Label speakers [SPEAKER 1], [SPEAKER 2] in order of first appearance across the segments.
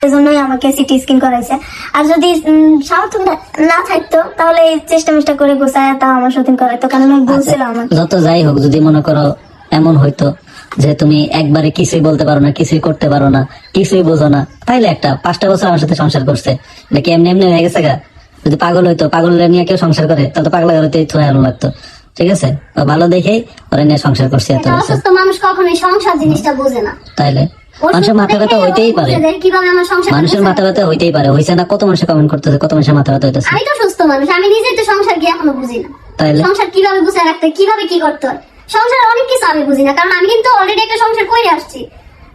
[SPEAKER 1] এজন্যই আমাকে CT scan করাইছে। আর যদি সামর্থ্য না থাকতো তাহলে এই চেষ্টা করে গোছায় তাও আমার সতীন করাইতো, কারণ আমি বলছিলাম আমাকে।
[SPEAKER 2] যত যাই হোক, যদি মনে করো এমন হইতো যে তুমি একবারে কিছুই বলতে পারো না, কিছুই করতে পারো না, কিছুই বোঝো না, তাইলে 5টা বছর আমার সাথে সংসার করছে, এটা কি এমনি এমনি হয়ে গেছে গা? যদি পাগল হইতো, পাগল নিয়ে কেউ সংসার করে তাহলে তো পাগলা ঘরেতেই থুয়ানো লাগতো। ঠিক আছে, ভালো দেখেই ওরা নিয়ে সংসার করছে এত বছর।
[SPEAKER 1] অসুস্থ মানুষ কখনোই সংসার জিনিসটা বোঝে না।
[SPEAKER 2] তাইলে মানুষের মাথা ব্যথা হইতেই পারে,
[SPEAKER 1] কিভাবে আমার সংসার,
[SPEAKER 2] মানুষের মাথা ব্যথা হইতেই পারে। হইছে না, কত মানুষ কমেন্ট করতেছে, কত মানুষের মাথা ব্যথা হইতেছে।
[SPEAKER 1] আমি তো সুস্থ মানুষ, আমি নিজেই তো সংসার কি এখনো বুঝি না।
[SPEAKER 2] তাইলে
[SPEAKER 1] সংসার কিভাবে গুছিয়ে রাখতে হয়, কিভাবে কি করতে হয়, সংসার অনেক কিছু আমি বুঝি না, কারণ আমি কিন্তু অলরেডি একটা সংসার করে আসছি,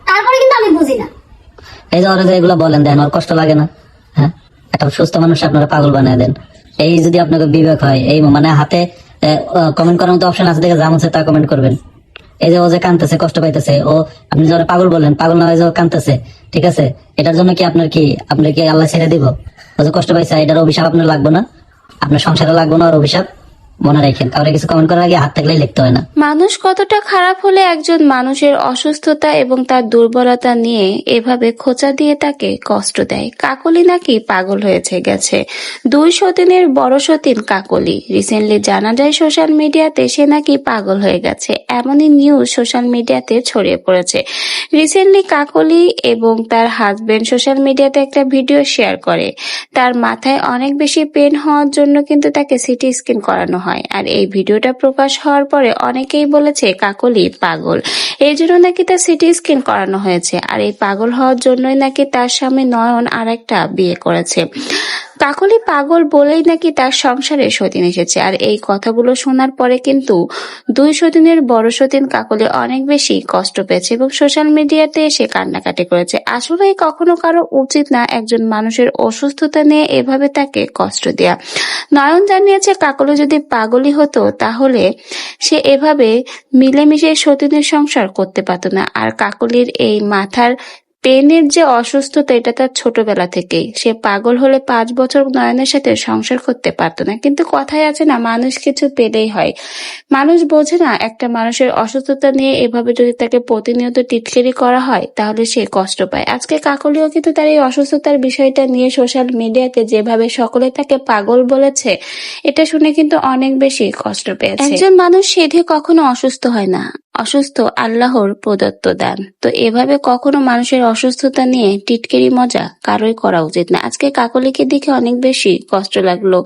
[SPEAKER 1] তারপরে কিন্তু আমি বুঝি না।
[SPEAKER 2] এই যে ওরা যে এগুলো বলেন, দেন ওর কষ্ট লাগে না? হ্যাঁ, একটা সুস্থ মানুষ আপনারা পাগল বানিয়ে দেন। এই যদি আপনাকে বিবেক হয়, এই মানে হাতে কমেন্ট করার মতো অপশন আছে, দেখে যা মনে তা কমেন্ট করবেন। এই যে ও যে কাঁদতেছে, কষ্ট পাইতেছে, ও আপনি যে ওরা পাগল বললেন, পাগল না হয়ে যে ও কাঁদতেছে, ঠিক আছে, এটার জন্য কি আপনার কি আল্লাহ ছেড়ে দিব? ও যে কষ্ট পাইছে, এটার অভিশাপ আপনার লাগবে না, আপনার সংসারে লাগবে না ওর অভিশাপ। মনে রাখেন, কাউরে কিছু কমেন্ট করার আগে হাত থাকলেই লিখতে হয় না।
[SPEAKER 3] মানুষ কতটা খারাপ হলে একজন মানুষের অসুস্থতা এবং তার দুর্বলতা নিয়ে এভাবে খোঁচা দিয়ে তাকে কষ্ট দেয়। কাকলি নাকি পাগল হয়েছে গেছে। 2 সতীনের বড় সতীন কাকলি রিসেন্টলি জানা যায় সোশ্যাল মিডিয়াতে সে নাকি পাগল হয়ে গেছে। এমনই নিউজ সোশ্যাল মিডিয়াতে ছড়িয়ে পড়েছে। রিসেন্টলি কাকলি এবং তার হাজবেন্ড সোশ্যাল মিডিয়াতে একটা ভিডিও শেয়ার করে। তার মাথায় অনেক বেশি পেন হওয়ার জন্য কিন্তু তাকে সিটি স্ক্যান করানো হয়। আর এই ভিডিওটা প্রকাশ হওয়ার পরে অনেকেই বলেছে কাকলি পাগল, এই জন্য নাকি তার সিটি স্ক্যান করানো হয়েছে। আর এই পাগল হওয়ার জন্যই নাকি তার স্বামী নয়ন আরেকটা বিয়ে করেছে। কাকলি পাগল বলেই নাকি তার সংসারে সতীন এসেছে। আর এই কথাগুলো শোনার পরে কিন্তু 2 সতীনের বড় সতীন কাকলি অনেক বেশি কষ্ট পেয়েছে এবং সোশ্যাল মিডিয়াতে এসে কান্নাকাটি করেছে। আসলে কখনো কারো উচিত না একজন মানুষের অসুস্থতা নিয়ে এভাবে তাকে কষ্ট দেয়া। নয়ন জানিয়েছে কাকলি যদি পাগলই হতো তাহলে সে এভাবে মিলেমিশে সতীনের সংসার করতে পারত না। আর কাকলির এই মাথার পেনের যে অসুস্থতা, এটা তার ছোটবেলা থেকেই। সে পাগল হলে 5 বছর নয়নের সাথে সংসার করতে পারত না। কিন্তু কথায় আছে না, মানুষ কিছু পেলেই হয়। মানুষ বোঝে না একটা মানুষের অসুস্থতা নিয়ে এভাবে যদি তাকে প্রতিনিয়ত টিটকারি করা হয় তাহলে সে কষ্ট পায়। আজকে কাকলিও কিন্তু তার এই অসুস্থতার বিষয়টা নিয়ে সোশ্যাল মিডিয়াতে যেভাবে সকলে তাকে পাগল বলেছে, এটা শুনে কিন্তু অনেক বেশি কষ্ট পেয়েছে। একজন মানুষ সেধে কখনো অসুস্থ হয় না, অসুস্থ আল্লাহর প্রদত্ত দান। তো এভাবে কখনো মানুষের অসুস্থতা নিয়ে টিটকারি মজা কারোই করা উচিত না। আজকে কাকলিকে দেখে অনেক বেশি কষ্ট লাগলো।